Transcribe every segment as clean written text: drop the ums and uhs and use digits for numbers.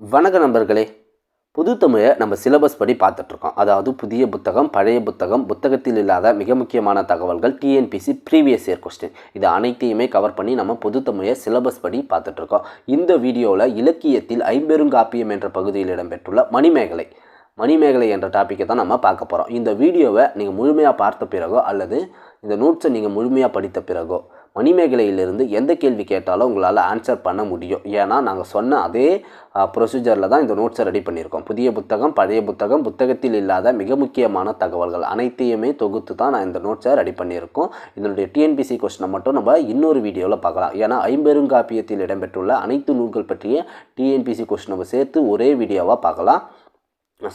வணக்க நண்பர்களே, புது தமிழை நம்ம சிலபஸ் படி பார்த்துட்ருக்கோம். அதாவது புதிய புத்தகம், பழைய புத்தகம், புத்தகத்தில் இல்லாத மிக முக்கியமான தகவல்கள், டிஎன்பிசி ப்ரீவியஸ் இயர் கொஸ்டின், இது அனைத்தையுமே கவர் பண்ணி நம்ம புது தமிழை சிலபஸ் படி பார்த்துட்ருக்கோம். இந்த வீடியோவில் இலக்கியத்தில் ஐம்பெருங்காப்பியம் என்ற பகுதியில் இடம்பெற்றுள்ள மணிமேகலை என்ற டாப்பிக்கை தான் நம்ம பார்க்க போகிறோம். இந்த வீடியோவை நீங்கள் முழுமையாக பார்த்த பிறகோ அல்லது இந்த நோட்ஸை நீங்கள் முழுமையாக படித்த பிறகோ மணிமேகலையிலிருந்து எந்த கேள்வி கேட்டாலும் உங்களால் ஆன்சர் பண்ண முடியும். ஏன்னா நாங்கள் சொன்ன அதே ப்ரொசீஜரில் தான் இந்த நோட்ஸை ரெடி பண்ணியிருக்கோம். புதிய புத்தகம், பழைய புத்தகம், புத்தகத்தில் இல்லாத மிக முக்கியமான தகவல்கள் அனைத்தையுமே தொகுத்து தான் நான் இந்த நோட்ஸை ரெடி பண்ணியிருக்கோம். இதனுடைய டிஎன்பிசி கொஸ்டினை மட்டும் நம்ம இன்னொரு வீடியோவில் பார்க்கலாம். ஏன்னா ஐம்பெருங்காப்பியத்தில் இடம்பெற்றுள்ள அனைத்து நூல்கள் பற்றிய டிஎன்பிசி கொஸ்டின் நம்ம சேர்த்து ஒரே வீடியோவாக பார்க்கலாம்.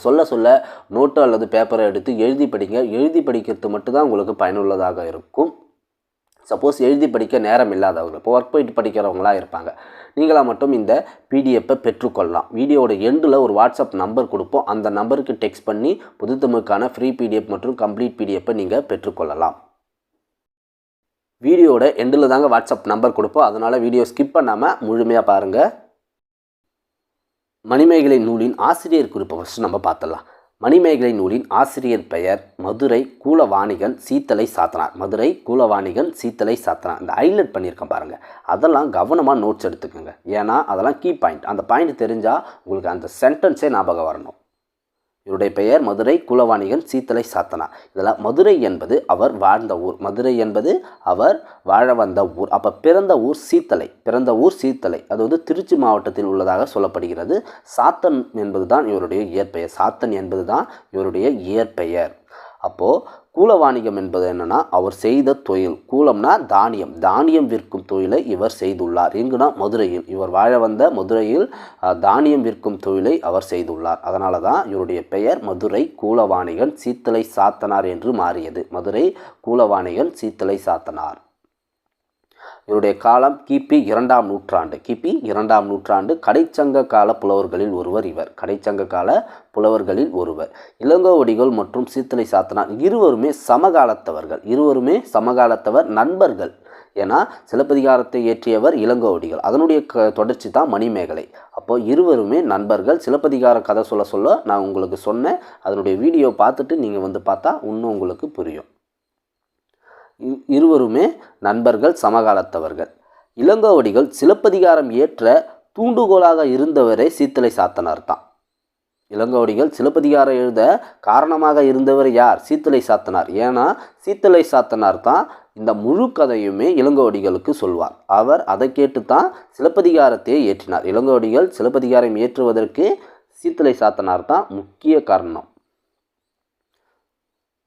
சொல்ல நோட்டு அல்லது பேப்பரை எடுத்து எழுதி படிங்க. எழுதி படிக்கிறது மட்டும்தான் உங்களுக்கு பயனுள்ளதாக இருக்கும். சப்போஸ் எழுதி படிக்க நேரம் இல்லாதவங்க, இப்போ ஒர்க் போயிட்டு படிக்கிறவங்களாக இருப்பாங்க, நீங்களாக மட்டும் இந்த பிடிஎஃப்பை பெற்றுக்கொள்ளலாம். வீடியோட எண்டில் ஒரு வாட்ஸ்அப் நம்பர் கொடுப்போம். அந்த நம்பருக்கு டெக்ஸ்ட் பண்ணி புதுத்தமிழுக்கான ஃப்ரீ பிடிஎஃப் மற்றும் கம்ப்ளீட் பிடிஎஃப்பை நீங்கள் பெற்றுக்கொள்ளலாம். வீடியோட எண்டில் தாங்க வாட்ஸ்அப் நம்பர் கொடுப்போம். அதனால் வீடியோ ஸ்கிப் பண்ணாமல் முழுமையாக பாருங்கள். மணிமேகலை நூலின் ஆசிரியர் குறிப்பை ஃபஸ்ட்டு நம்ம பார்த்துடலாம். மணிமேகலை நூலின் ஆசிரியர் பெயர் மதுரை கூலவாணிகன் சீத்தலை சாத்தனார். மதுரை கூலவாணிகன் சீத்தலை சாத்தனார். இந்த ஹைலைட் பண்ணியிருக்கேன் பாருங்கள். அதெல்லாம் கவனமாக நோட்ஸ் எடுத்துக்கோங்க. ஏன்னா அதெல்லாம் கீ பாயிண்ட். அந்த பாயிண்ட் தெரிஞ்சால் உங்களுக்கு அந்த சென்டென்ஸே ஞாபகம் வரணும். இவருடைய பெயர் மதுரை கூலவாணிகன் சீத்தலை சாத்தனார். இதில் மதுரை என்பது அவர் வாழ்ந்த ஊர், மதுரை என்பது அவர் வாழ வந்த ஊர். அப்போ பிறந்த ஊர் சீத்தலை, அது வந்து திருச்சி மாவட்டத்தில் உள்ளதாக சொல்லப்படுகிறது. சாத்தன் என்பது தான் இவருடைய இயற்பெயர். சாத்தன் என்பது தான் இவருடைய இயற்பெயர். அப்போது கூலவாணிகம் என்பது என்னென்னா அவர் செய்த தொழில். கூலம்னா தானியம் விற்கும் தொழிலை இவர் செய்துள்ளார். எங்குனா மதுரையில், இவர் வாழ வந்த மதுரையில் தானியம் விற்கும் தொழிலை அவர் செய்துள்ளார். அதனால தான் இவருடைய பெயர் மதுரை கூலவாணிகன் சீத்தலை சாத்தனார் என்று மாறியது. மதுரை கூலவாணிகன் சீத்தலை சாத்தனார். இவருடைய காலம் கிபி 2ஆம் நூற்றாண்டு. கடைச்சங்க கால புலவர்களில் ஒருவர். இளங்கோவடிகள் மற்றும் சீத்தலை சாத்தனார் இருவருமே சமகாலத்தவர், நண்பர்கள். ஏன்னா சிலப்பதிகாரத்தை இயற்றியவர் இளங்கோவடிகள், அதனுடைய தொடர்ச்சி தான் மணிமேகலை. அப்போது இருவருமே நண்பர்கள். சிலப்பதிகார கதை சொல்ல நான் உங்களுக்கு சொன்னேன். அதனுடைய வீடியோ பார்த்துட்டு நீங்கள் பார்த்தா இன்னும் உங்களுக்கு புரியும். இருவருமே நண்பர்கள், சமகாலத்தவர்கள். இளங்கோவடிகள் சிலப்பதிகாரம் ஏற்ற தூண்டுகோலாக இருந்தவரே சீத்தலை சாத்தனார் தான். இளங்கோவடிகள் சிலப்பதிகாரம் எழுத காரணமாக இருந்தவர் யார்? சீத்தலை சாத்தனார். ஏன்னா சீத்தலை சாத்தனார் தான் இந்த முழு கதையுமே இளங்கோவடிகளுக்கு சொல்வார். அவர் அதை கேட்டு தான் சிலப்பதிகாரத்தையே ஏற்றினார். இளங்கோவடிகள் சிலப்பதிகாரம் ஏற்றுவதற்கு சீத்தலை சாத்தனார் தான் முக்கிய காரணம்.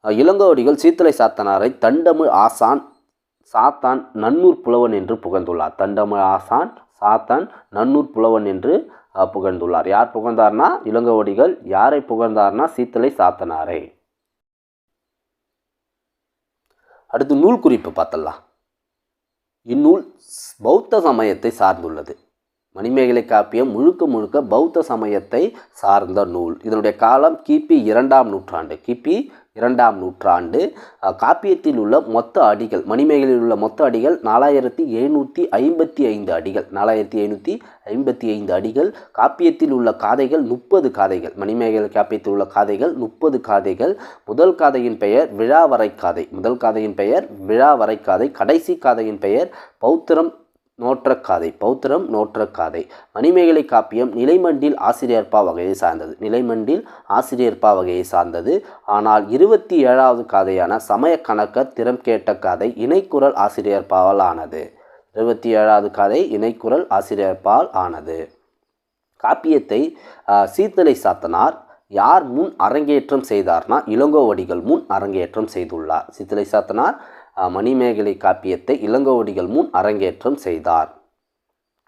இளங்கோவடிகள் சீத்தலை சாத்தனாரை தண்டமிழ் ஆசான் சாத்தான் நன்னூர் புலவன் என்று புகழ்ந்துள்ளார். தண்டமிழ் ஆசான் சாத்தான் நன்னூர் புலவன் என்று புகழ்ந்துள்ளார். யார் புகழ்ந்தார்னா இளங்கோவடிகள். யாரை புகழ்ந்தார்னா சீத்தலை சாத்தனாரை. அடுத்து நூல் குறிப்பு பார்த்தலாம். இந்நூல் பௌத்த சமயத்தை சார்ந்துள்ளது. மணிமேகலை காப்பியம் முழுக்க பௌத்த சமயத்தை சார்ந்த நூல். இதனுடைய காலம் கிபி 2ஆம் நூற்றாண்டு. காப்பியத்தில் உள்ள மொத்த அடிகள், மணிமேகலையில் உள்ள மொத்த அடிகள் 4755 அடிகள். 4755 அடிகள். காப்பியத்தில் உள்ள காதைகள் 30 காதைகள். மணிமேகலை காப்பியத்தில் உள்ள காதைகள் 30 காதைகள். முதல் காதையின் பெயர் விழாவரை காதை. கடைசி காதையின் பெயர் பௌத்திரம் நோற்ற காதை. மணிமேகலை காப்பியம் நிலைமண்டில் ஆசிரியர்பா வகையை சார்ந்தது. ஆனால் 27வது காதையான சமய கணக்கர் திறம் கேட்ட காதை இணைக்குரல் ஆசிரியர்பால் ஆனது. 27வது காதை இணைக்குரல் ஆசிரியர்பால் ஆனது. காப்பியத்தை சீத்தலை சாத்தனார் யார் முன் அரங்கேற்றம் செய்தார்னா இளங்கோவடிகள் முன் அரங்கேற்றம் செய்துள்ளார். சீத்தலை சாத்தனார் மணிமேகலை காப்பியத்தை இளங்கோவடிகள் முன் அரங்கேற்றம் செய்தார்.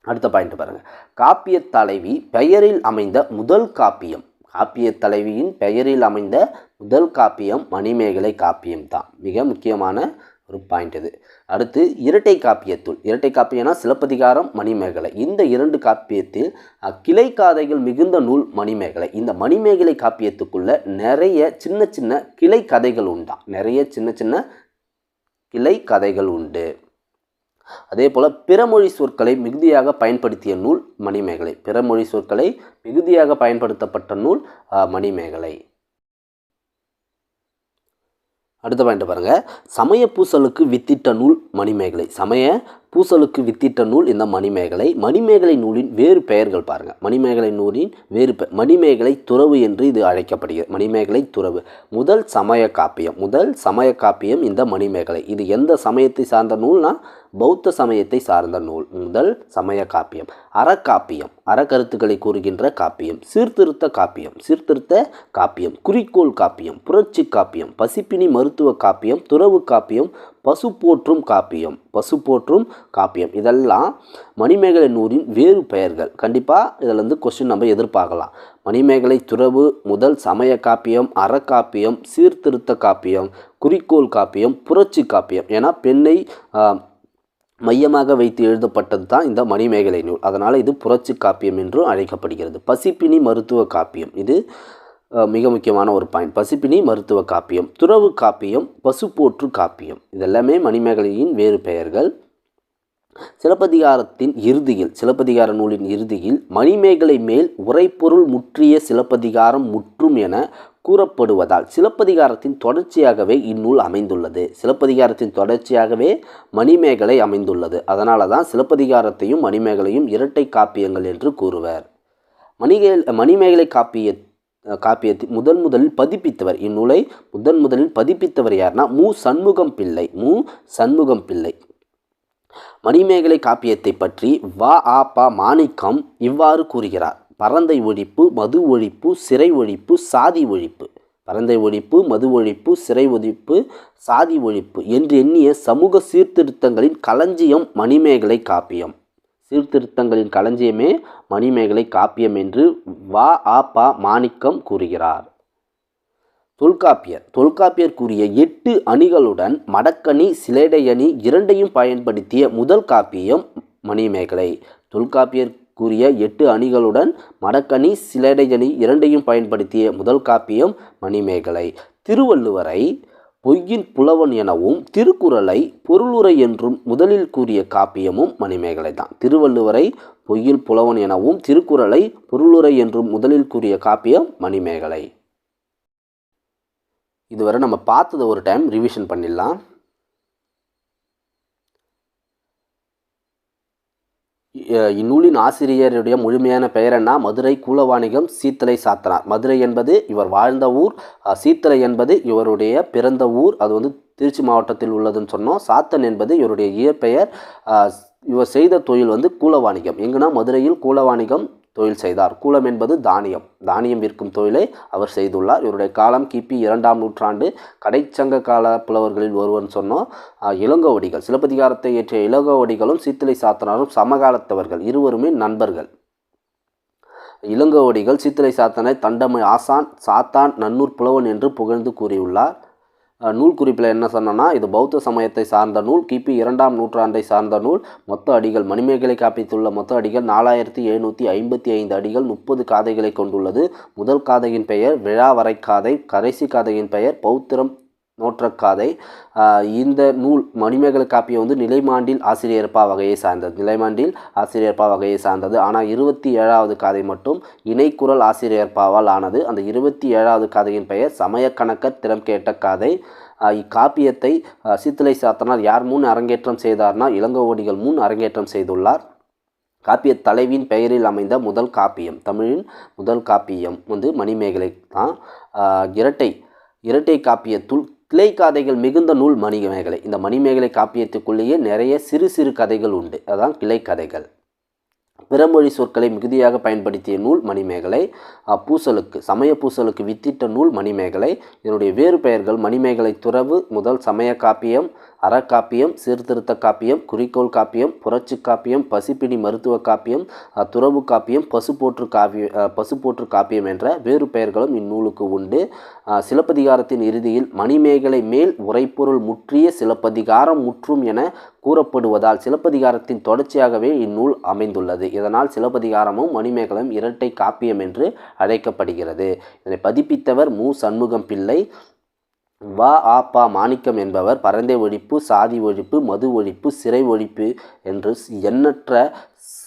அடுத்த பாயிண்ட் பாருங்கள். காப்பியத் தலைவி பெயரில் அமைந்த முதல் காப்பியம். காப்பியத் தலைவியின் பெயரில் அமைந்த முதல் காப்பியம் மணிமேகலை காப்பியம் தான். மிக முக்கியமான ஒரு பாயிண்ட் இது. அடுத்து இரட்டை காப்பியம்னா சிலப்பதிகாரம், மணிமேகலை. இந்த 2 காப்பியத்தில் கிளை காதைகள் மிகுந்த நூல் மணிமேகலை. இந்த மணிமேகலை காப்பியத்துக்குள்ள நிறைய சின்ன கிளை கதைகள் உண்டு. அதே போல் பிறமொழி சொற்களை மிகுதியாக பயன்படுத்திய நூல் மணிமேகலை. பிறமொழி சொற்களை மிகுதியாக பயன்படுத்தப்பட்ட நூல் மணிமேகலை. அடுத்த பாயிண்ட் பாருங்கள். சமய பூசலுக்கு வித்திட்ட நூல் மணிமேகலை. சமய பூசலுக்கு வித்திட்ட நூல் இந்த மணிமேகலை. மணிமேகலை நூலின் வேறு பெயர்கள் பாருங்கள். மணிமேகலை நூலின் வேறு மணிமேகலை துறவு என்று இது அழைக்கப்படுகிறது. மணிமேகலை துறவு. முதல் சமய காப்பியம் இந்த மணிமேகலை. இது எந்த சமயத்தை சார்ந்த நூல்னா பௌத்த சமயத்தை சார்ந்த நூல். முதல் சமய காப்பியம். அறக்கருத்துக்களை கூறுகின்ற காப்பியம். சீர்திருத்த காப்பியம். குறிக்கோள் காப்பியம். புரட்சி காப்பியம். பசிப்பினி மருத்துவ காப்பியம். துறவு காப்பியம். பசு போற்றும் காப்பியம். இதெல்லாம் மணிமேகலை நூலின் வேறு பெயர்கள். கண்டிப்பாக இதில் கொஸ்டின் நம்ம எதிர்பார்க்கலாம். மணிமேகலை துறவு, முதல் சமய காப்பியம், அறக்காப்பியம், சீர்திருத்த காப்பியம், குறிக்கோள் காப்பியம், புரட்சி காப்பியம். ஏன்னா பெண்ணை மையமாக வைத்து எழுதப்பட்டது தான் இந்த மணிமேகலை நூல். அதனால் இது புரட்சி காப்பியம் என்றும் அழைக்கப்படுகிறது. பசிப்பினி மருத்துவ காப்பியம். இது மிக முக்கியமான ஒரு பாயிண்ட். பசிப்பினி மருத்துவ காப்பியம், துறவு காப்பியம், பசு போற்று காப்பியம். இதெல்லாமே மணிமேகலையின் வேறு பெயர்கள். சிலப்பதிகார நூலின் இறுதியில் மணிமேகலை மேல் உரைப்பொருள் முற்றிய சிலப்பதிகாரம் முற்றும் என கூறப்படுவதால் சிலப்பதிகாரத்தின் தொடர்ச்சியாகவே இந்நூல் அமைந்துள்ளது. சிலப்பதிகாரத்தின் தொடர்ச்சியாகவே மணிமேகலை அமைந்துள்ளது. அதனால தான் சிலப்பதிகாரத்தையும் மணிமேகலையும் இரட்டை காப்பியங்கள் என்று கூறுவர். மணிமேகலை காப்பியத்தை முதலில் பதிப்பித்தவர், இந்நூலை முதலில் பதிப்பித்தவர் யார்னா மு சண்முகம் பிள்ளை. மணிமேகலை காப்பியத்தை பற்றி வ.ஆ.ப. மாணிக்கம் இவ்வாறு கூறுகிறார். பரந்தை ஒழிப்பு, மது ஒழிப்பு, சிறை ஒழிப்பு, சாதி ஒழிப்பு. பரந்தை ஒழிப்பு, மது ஒழிப்பு, சிறை ஒழிப்பு, சாதி ஒழிப்பு என்று எண்ணிய சமூக சீர்திருத்தங்களின் களஞ்சியம் மணிமேகலை காப்பியம். சீர்திருத்தங்களின் களஞ்சியமே மணிமேகலை காப்பியம் என்று வ.ஆ.ப. மாணிக்கம் கூறுகிறார். தொல்காப்பியர் கூறிய 8 அணிகளுடன் மடக்கணி, சிலேடையணி இரண்டையும் பயன்படுத்திய முதல் காப்பியம் மணிமேகலை. தொல்காப்பியர் கூறிய 8 அணிகளுடன் மடக்கணி, சிலேடையணி இரண்டையும் பயன்படுத்திய முதல் காப்பியம் மணிமேகலை. திருவள்ளுவரை பொய்யின் புலவன் எனவும் திருக்குறளை பொருளுரை என்றும் முதலில் கூறிய காப்பியமும் மணிமேகலை தான். திருவள்ளுவரை பொய்யில் புலவன் எனவும் திருக்குறளை பொருளுரை என்றும் முதலில் கூறிய காப்பியம் மணிமேகலை. இதுவரை நம்ம பார்த்ததை ஒரு டைம் ரிவிஷன் பண்ணிடலாம். இந்நூலின் ஆசிரியருடைய முழுமையான பெயர் என்ன? மதுரை கூலவாணிகம் சீத்தலை சாத்தனார். மதுரை என்பது இவர் வாழ்ந்த ஊர், சீத்தலை என்பது இவருடைய பிறந்த ஊர், அது திருச்சி மாவட்டத்தில் உள்ளதுன்னு சொன்னோம். சாத்தன் என்பது இவருடைய இயற்பெயர். இவர் செய்த தொழில் கூலவாணிகம். எங்கன்னா மதுரையில் கூலவாணிகம் தொழில் செய்தார். கூலம் என்பது தானியம் விற்கும் தொழிலை அவர் செய்துள்ளார். இவருடைய காலம் கிபி 2ஆம் நூற்றாண்டு. கடைச்சங்க கால புலவர்களில் ஒருவன் சொன்னோம். இளங்கோவடிகள், சிலப்பதிகாரத்தை இயற்றிய இளங்கோவடிகளும் சீத்தலை சாத்தனாரும் சமகாலத்தவர்கள், இருவருமே நண்பர்கள். இளங்கோவடிகள் சீத்தலை சாத்தனை தண்டமை ஆசான், சாத்தான் நன்னூர் புலவன் என்று புகழ்ந்து கூறியுள்ளார். நூல் குறிப்பில் என்ன சொன்னோன்னா, இது பௌத்த சமயத்தை சார்ந்த நூல், கிபி 2ஆம் நூற்றாண்டை சார்ந்த நூல். மொத்த அடிகள் மணிமேகலை காப்பியத்துள்ள மொத்த அடிகள் 4755 அடிகள், 30 காதைகளை கொண்டுள்ளது. முதல் காதையின் பெயர் விழாவரைக்காதை, கடைசி காதையின் பெயர் பௌத்திரம் நோற்றக்காதை. இந்த நூல் மணிமேகலை காப்பியம் நிலைமாண்டில் ஆசிரியர்பா வகையை சார்ந்தது. ஆனால் 27வது காதை மட்டும் இணைக்குறள் ஆசிரியர்பாவால் ஆனது. அந்த 27வது காதையின் பெயர் சமயக்கணக்கர் திறம் கேட்ட காதை. இக்காப்பியத்தை சீத்தலை சாத்தனார் யார் முன் அரங்கேற்றம் செய்தார்னா இளங்கோவடிகள் முன் அரங்கேற்றம் செய்துள்ளார். காப்பிய தலைவின் பெயரில் அமைந்த முதல் காப்பியம், தமிழின் முதல் காப்பியம் மணிமேகலை தான். இரட்டை காப்பியத்துள் கிளை காதைகள் மிகுந்த நூல் மணிமேகலை. இந்த மணிமேகலை காப்பியத்துக்குள்ளேயே நிறைய சிறு கதைகள் உண்டு, அதான் கிளை கதைகள். பிறமொழி சொற்களை மிகுதியாக பயன்படுத்திய நூல் மணிமேகலை. சமய பூசலுக்கு வித்திட்ட நூல் மணிமேகலை. இதனுடைய வேறு பெயர்கள் மணிமேகலை துறவு, முதல் சமய காப்பியம், அறக்காப்பியம், சீர்திருத்த காப்பியம், குறிக்கோள் காப்பியம், புரட்சி காப்பியம், பசிப்பினி மருத்துவ காப்பியம், துறவு காப்பியம், பசுப்போற்று காப்பியம் என்ற வேறு பெயர்களும் இந்நூலுக்கு உண்டு. சிலப்பதிகாரத்தின் இறுதியில் மணிமேகலை மேல் உரைப்பொருள் முற்றிய சிலப்பதிகாரம் முற்றும் என கூறப்படுவதால் சிலப்பதிகாரத்தின் தொடர்ச்சியாகவே இந்நூல் அமைந்துள்ளது. இதனால் சிலப்பதிகாரமும் மணிமேகலையும் இரட்டை காப்பியம் என்று அழைக்கப்படுகிறது. இதனை பதிப்பித்தவர் மு சண்முகம் பிள்ளை. வ.ஆ.ப. மாணிக்கம் என்பவர் பரந்தை ஒழிப்பு, சாதி ஒழிப்பு, மது ஒழிப்பு, சிறை ஒழிப்பு என்று எண்ணற்ற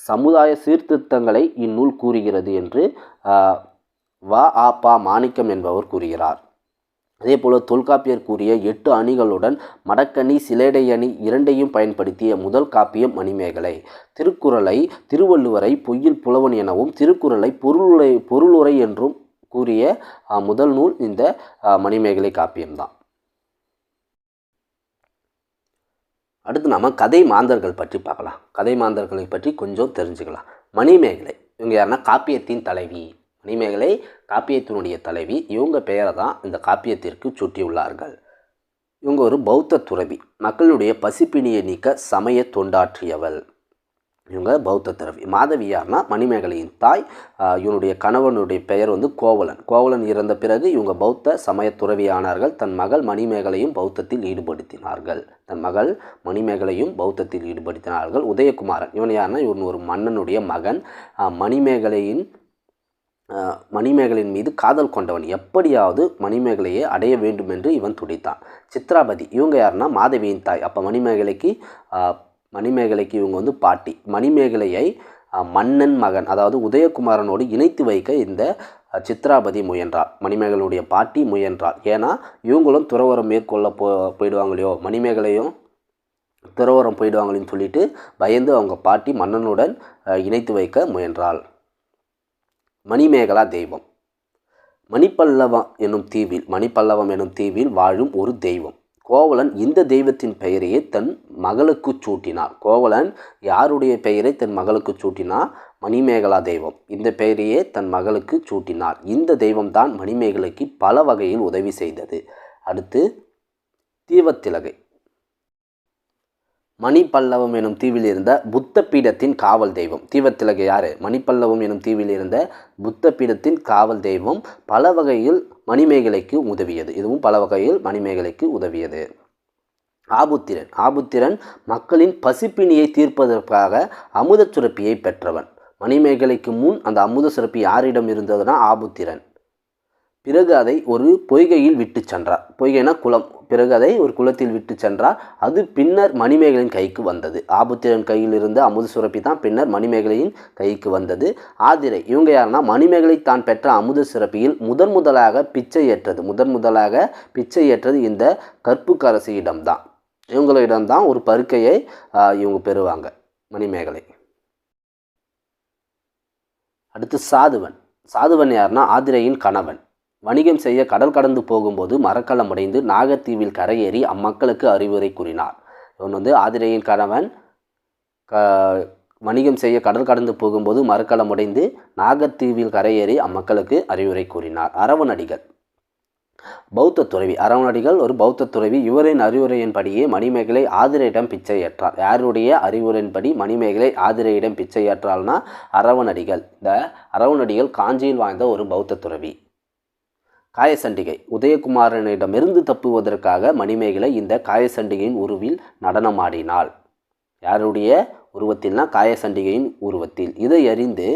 சமுதாய சீர்திருத்தங்களை இந்நூல் கூறுகிறது என்று வ.ஆ.ப. மாணிக்கம் என்பவர் கூறுகிறார். அதேபோல தொல்காப்பியர் கூறிய 8 அணிகளுடன் மடக்கணி, சிலேடை அணி இரண்டையும் பயன்படுத்திய முதல் காப்பியம் மணிமேகலை. திருக்குறளை திருவள்ளுவரை பொய்யில் புலவன் எனவும், திருக்குறளை பொருளுரை என்றும் கூறிய முதல் நூல் இந்த மணிமேகலை காப்பியம்தான். அடுத்து நாம் கதை மாந்தர்கள் பற்றி பார்க்கலாம். கதை மாந்தர்களை பற்றி கொஞ்சம் தெரிஞ்சுக்கலாம். மணிமேகலை இவங்க யாருன்னா காப்பியத்தின் தலைவி. மணிமேகலை காப்பியத்தினுடைய தலைவி. இவங்க பெயரை தான் இந்த காப்பியத்திற்கு சூட்டியுள்ளார்கள். இவங்க ஒரு பௌத்த துறவி. மக்களுடைய பசிப்பிணியை நீக்க சமய தொண்டாற்றியவள். இவங்க பௌத்த துறவி. மாதவி யார்னா மணிமேகலையின் தாய். இவனுடைய கணவனுடைய பெயர் கோவலன். கோவலன் இறந்த பிறகு இவங்க பௌத்த சமய துறவியானார்கள். தன் மகள் மணிமேகலையும் பௌத்தத்தில் ஈடுபடுத்தினார்கள். உதயகுமாரன் இவன் யார்னா இவன் ஒரு மன்னனுடைய மகன். மணிமேகலையின் மீது காதல் கொண்டவன். எப்படியாவது மணிமேகலையை அடைய வேண்டும் என்று இவன் துடித்தான். சித்ராபதி இவங்க யாருன்னா மாதவியின் தாய். அப்போ மணிமேகலைக்கு இவங்க பாட்டி. மணிமேகலையை மன்னன் மகன் அதாவது உதயகுமாரனோடு இணைத்து வைக்க இந்த சித்ராபதி முயன்றாள். மணிமேகலையுடைய பாட்டி முயன்றாள். ஏன்னா இவங்களும் துறவரம் மேற்கொள்ள போயிடுவாங்களையோ, மணிமேகலையும் துறவரம் போயிடுவாங்களேன்னு சொல்லிட்டு பயந்து அவங்க பாட்டி மன்னனுடன் இணைத்து வைக்க முயன்றாள். மணிமேகலா தெய்வம். மணிப்பல்லவம் எனும் தீவில் வாழும் ஒரு தெய்வம். கோவலன் இந்த தெய்வத்தின் பெயரையே தன் மகளுக்கு சூட்டினார். கோவலன் யாருடைய பெயரை தன் மகளுக்கு சூட்டினார்? மணிமேகலா தெய்வம். இந்த பெயரையே தன் மகளுக்கு சூட்டினார். இந்த தெய்வம்தான் மணிமேகலைக்கு பல வகையில் உதவி செய்தது. அடுத்து தீவத்திலகை. மணிப்பல்லவம் எனும் தீவில் இருந்த புத்த பீடத்தின் காவல் தெய்வம். தீவத்திலகை யார்? மணிப்பல்லவம் எனும் தீவில் இருந்த புத்த பீடத்தின் காவல் தெய்வம். பல வகையில் மணிமேகலைக்கு உதவியது. இதுவும் பல வகையில் மணிமேகலைக்கு உதவியது. ஆபுத்திரன் மக்களின் பசிப்பிணியை தீர்ப்பதற்காக அமுத சுரப்பியை பெற்றவன். மணிமேகலைக்கு முன் அந்த அமுத சுரப்பி யாரிடம் இருந்ததுன்னா ஆபுத்திரன். பிறகு அதை ஒரு பொய்கையில் விட்டு சென்றார். பொய்கைனா குளம். பிறகு அதை ஒரு குளத்தில் விட்டு சென்றார். அது பின்னர் மணிமேகலையின் கைக்கு வந்தது. ஆபுத்திரன் கையில் இருந்த அமுத சுரப்பி தான் பின்னர் மணிமேகலையின் கைக்கு வந்தது. ஆதிரை இவங்க யாருன்னா மணிமேகலை தான் பெற்ற அமுத சுரப்பியில் முதன்முதலாக பிச்சை ஏற்றது இந்த கற்புக்கரசியிடம்தான். இவங்களிடம்தான் ஒரு பருக்கையை இவங்க பெறுவாங்க மணிமேகலை. அடுத்து சாதுவன் யாருன்னா ஆதிரையின் கணவன். வணிகம் செய்ய கடல் கடந்து போகும்போது மரக்கலமடைந்து நாகத்தீவில் கரையேறி அம்மக்களுக்கு அறிவுரை கூறினார். இவன் ஆதிரையின் கணவன். வணிகம் செய்ய கடல் கடந்து போகும்போது மரக்கலமடைந்து நாகத்தீவில் கரையேறி அம்மக்களுக்கு அறிவுரை கூறினார். அரவணடிகள் பௌத்த துறவி. அரவணடிகள் ஒரு பௌத்த துறவி. இவரின் அறிவுரையின்படியே மணிமேகலை ஆதிரையிடம் பிச்சை ஏற்றார். யாருடைய அறிவுரையின்படி மணிமேகலை ஆதிரையிடம் பிச்சை ஏற்றால்னா அரவணடிகள். இந்த அரவணடிகள் காஞ்சியில் வாழ்ந்த ஒரு பௌத்த துறவி. காயசண்டிகை. உதயகுமாரனிடமிருந்து தப்புவதற்காக மணிமேகலை இந்த காயசண்டிகையின் உருவில் நடனமாடினாள். யாருடைய உருவத்தில்னா காயசண்டிகையின் உருவத்தில். இதை அறிந்து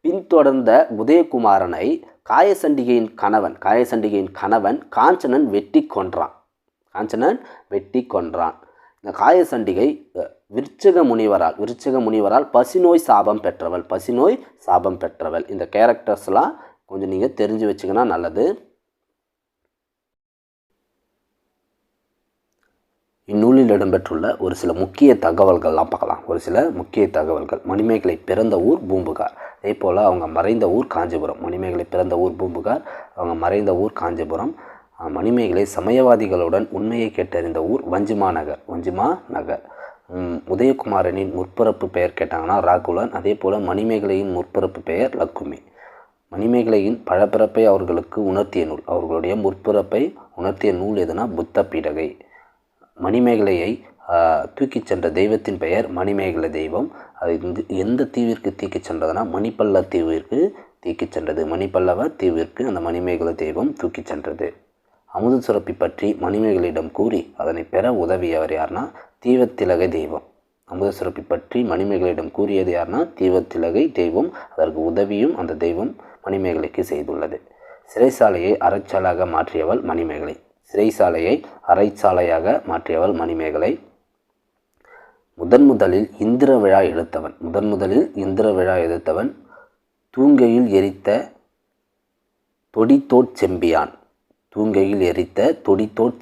பின்தொடர்ந்த உதயகுமாரனை காயசண்டிகையின் கணவன் காஞ்சனன் வெட்டி கொன்றான். இந்த காயசண்டிகை விருச்சிக முனிவரால் பசிநோய் சாபம் பெற்றவள். இந்த கேரக்டர்ஸ்லாம் கொஞ்சம் நீங்கள் தெரிஞ்சு வச்சுக்கினா நல்லது. இந்நூலில் இடம்பெற்றுள்ள ஒரு சில முக்கிய தகவல்கள்லாம் பார்க்கலாம். மணிமேகலை பிறந்த ஊர் பூம்புகார். அதே போல் அவங்க மறைந்த ஊர் காஞ்சிபுரம். மணிமேகலை பிறந்த ஊர் பூம்புகார், அவங்க மறைந்த ஊர் காஞ்சிபுரம். மணிமேகலை சமயவாதிகளுடன் உண்மையை கேட்டறிந்த ஊர் வஞ்சிமா நகர். உதயகுமாரனின் முற்பிறப்பு பெயர் கேட்டாங்கன்னா ராகுலன். அதே போல் மணிமேகலையின் முற்பிறப்பு பெயர் லக்குமி. மணிமேகலையின் பழப்பிறப்பை அவர்களுக்கு உணர்த்திய நூல், அவர்களுடைய முற்பிறப்பை உணர்த்திய நூல் எதுனா புத்த பீடகை. மணிமேகலையை தூக்கிச் சென்ற தெய்வத்தின் பெயர் மணிமேகலை தெய்வம். அது எந்த தீவிற்கு தூக்கிச் சென்றதுனா மணிப்பல்லவ தீவிற்கு தூக்கிச் சென்றது. மணிப்பல்லவ தீவிற்கு அந்த மணிமேகலை தெய்வம் தூக்கிச் சென்றது. அமுத சுரப்பி பற்றி மணிமேகலையிடம் கூறி அதனை பெற உதவியவர் யார்னா தீவத்திலகை தெய்வம். அமுத சுரப்பி பற்றி மணிமேகலையிடம் கூறியது யார்னா தீவத்திலகை தெய்வம். அதற்கு உதவியும் அந்த தெய்வம் மணிமேகலைக்கு செய்துள்ளது. சிறைச்சாலையை அறச்சாலையாக மாற்றியவள் மணிமேகலை. சிறைச்சாலையை அறைச்சாலையாக மாற்றியவள் மணிமேகலை. முதலில் இந்திர விழா எடுத்தவன் தூங்கையில் எரித்த தொடித்தோட்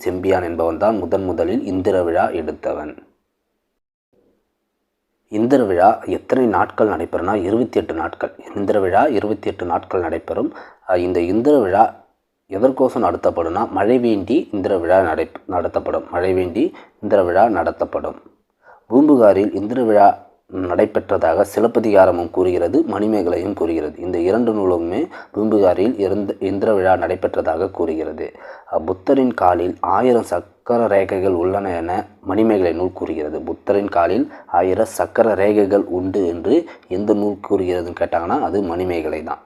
செம்பியான் என்பவன்தான் முதலில் இந்திர விழா எடுத்தவன். இந்திர விழா எத்தனை நாட்கள் நடைபெறும்னா 28 நாட்கள். இந்திர விழா 28 நாட்கள் நடைபெறும். இந்த இந்திர விழா எதற்கோசம் நடத்தப்படும்னா மழை வேண்டி இந்திர விழா நடத்தப்படும். பூம்புகாரில் இந்திர விழா நடைபெற்றதாக சிலப்பதிகாரமும் கூறுகிறது, மணிமேகலையும் கூறுகிறது. இந்த 2 நூலுமே பூம்புகாரில் இந்திர விழா நடைபெற்றதாக கூறுகிறது. புத்தரின் காலில் 1000 சக்கர ரேகைகள் உள்ளன என மணிமேகலை நூல் கூறுகிறது. புத்தரின் காலில் 1000 சக்கர ரேகைகள் உண்டு என்று எந்த நூல் கூறுகிறதுன்னு கேட்டாங்கன்னா அது மணிமேகலை தான்.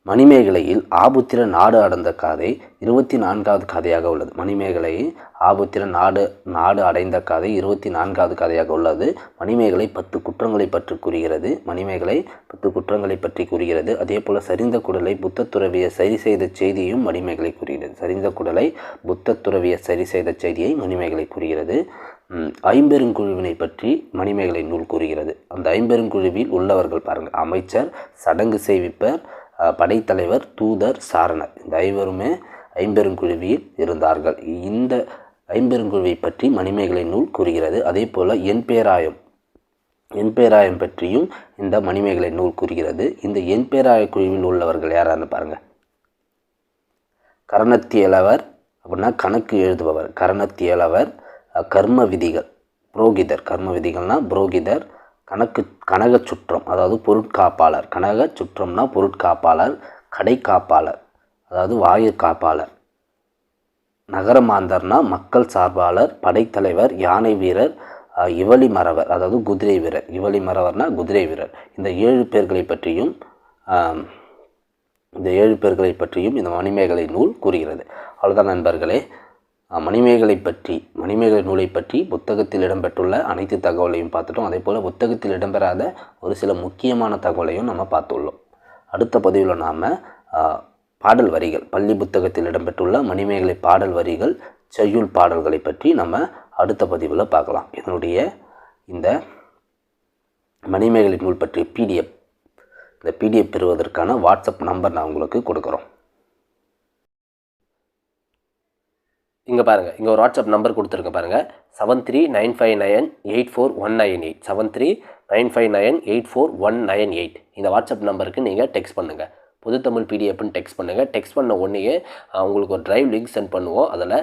மணிமேகலையில் ஆபுத்திர நாடு அடைந்த கதை 24வது கதையாக உள்ளது. மணிமேகலை ஆபுத்திர நாடு அடைந்த கதை 24வது கதையாக உள்ளது. மணிமேகலை 10 குற்றங்களை பற்றி கூறுகிறது. அதே போல் சரிந்த குடலை புத்த துறவியை சரி செய்த செய்தியையும் மணிமேகலை கூறுகிறது. ஐம்பெருங்குழுவினை பற்றி மணிமேகலை நூல் கூறுகிறது. அந்த ஐம்பெருங்குழுவில் உள்ளவர்கள் பாருங்கள்: அமைச்சர், சடங்கு செய்விப்பர், படைத்தலைவர், தூதர், சாரணர். இந்த 5 ஐம்பெருங்குழுவில் இருந்தார்கள். இந்த ஐம்பெருங்குழுவை பற்றி மணிமேகலை நூல் கூறுகிறது. அதே போல் என்பேராயம் பற்றியும் இந்த மணிமேகலை நூல் கூறுகிறது. இந்த என்பேராய குழுவில் உள்ளவர்கள் யாரான்னு பாருங்கள்: கரணத்தியலவர் அப்படின்னா கணக்கு எழுதுபவர், கரணத்தியலவர், கர்ம விதிகள், புரோகிதர், கனக சுற்றம் அதாவது பொருட்காப்பாளர், கனக சுற்றம்னா பொருட்காப்பாளர், கடை காப்பாளர் அதாவது வாயிற் காப்பாளர், நகரமாந்தர்னா மக்கள் சார்பாளர், படைத்தலைவர், யானை வீரர், இவளி மறவர் அதாவது குதிரை வீரர், இவளி மறவர்னா குதிரை வீரர். இந்த 7 பேர்களை பற்றியும் இந்த மணிமேகலை நூல் கூறுகிறது. அவ்வளோதான் நண்பர்களே. மணிமேகலை நூலை பற்றி புத்தகத்தில் இடம்பெற்றுள்ள அனைத்து தகவலையும் பார்த்துட்டோம். அதே போல் புத்தகத்தில் இடம்பெறாத ஒரு சில முக்கியமான தகவலையும் நம்ம பார்த்துள்ளோம். அடுத்த பதிவில் நாம் பாடல் வரிகள், பள்ளி புத்தகத்தில் இடம்பெற்றுள்ள மணிமேகலை பாடல் வரிகள், செய்யுள் பாடல்களை பற்றி நம்ம அடுத்த பதிவில் பார்க்கலாம். இந்த மணிமேகலை நூல் பற்றிய பிடிஎஃப் பெறுவதற்கான வாட்ஸ்அப் நம்பர் நான் உங்களுக்கு கொடுக்குறோம். இங்கே பாருங்கள், இங்கே ஒரு வாட்ஸ்அப் நம்பர் கொடுத்துருங்க பாருங்கள்: 7395984198 7395984198. இந்த வாட்ஸ்அப் நம்பருக்கு நீங்கள் டெக்ஸ்ட் பண்ணுங்கள். பொதுத்தமிழ் பிடிஎஃப்னு டெக்ஸ்ட் பண்ணுங்கள். டெக்ஸ்ட் பண்ண உடனேயே உங்களுக்கு ஒரு டிரைவ் லிங்க் சென்ட் பண்ணுவோம். அதில்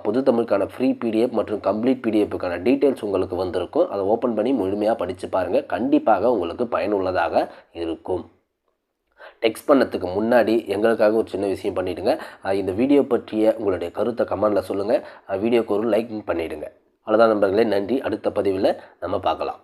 பொதுத்தமிழுக்கான ஃப்ரீ பிடிஎஃப் மற்றும் கம்ப்ளீட் பிடிஎஃப்க்கான டீட்டெயில்ஸ் உங்களுக்கு வந்திருக்கும். அதை ஓப்பன் பண்ணி முழுமையாக படித்து பாருங்கள். கண்டிப்பாக உங்களுக்கு பயனுள்ளதாக இருக்கும். டெக்ஸ்ட் பண்ணதுக்கு முன்னாடி எங்களுக்காக ஒரு சின்ன விஷயம் பண்ணிவிடுங்க. இந்த வீடியோ பற்றிய உங்களுடைய கருத்தை கமெண்டில் சொல்லுங்கள். வீடியோக்கு ஒரு லைக் பண்ணிவிடுங்க. அவ்வளோதான் நண்பர்களே, நன்றி. அடுத்த பதிவில் நம்ம பார்க்கலாம்.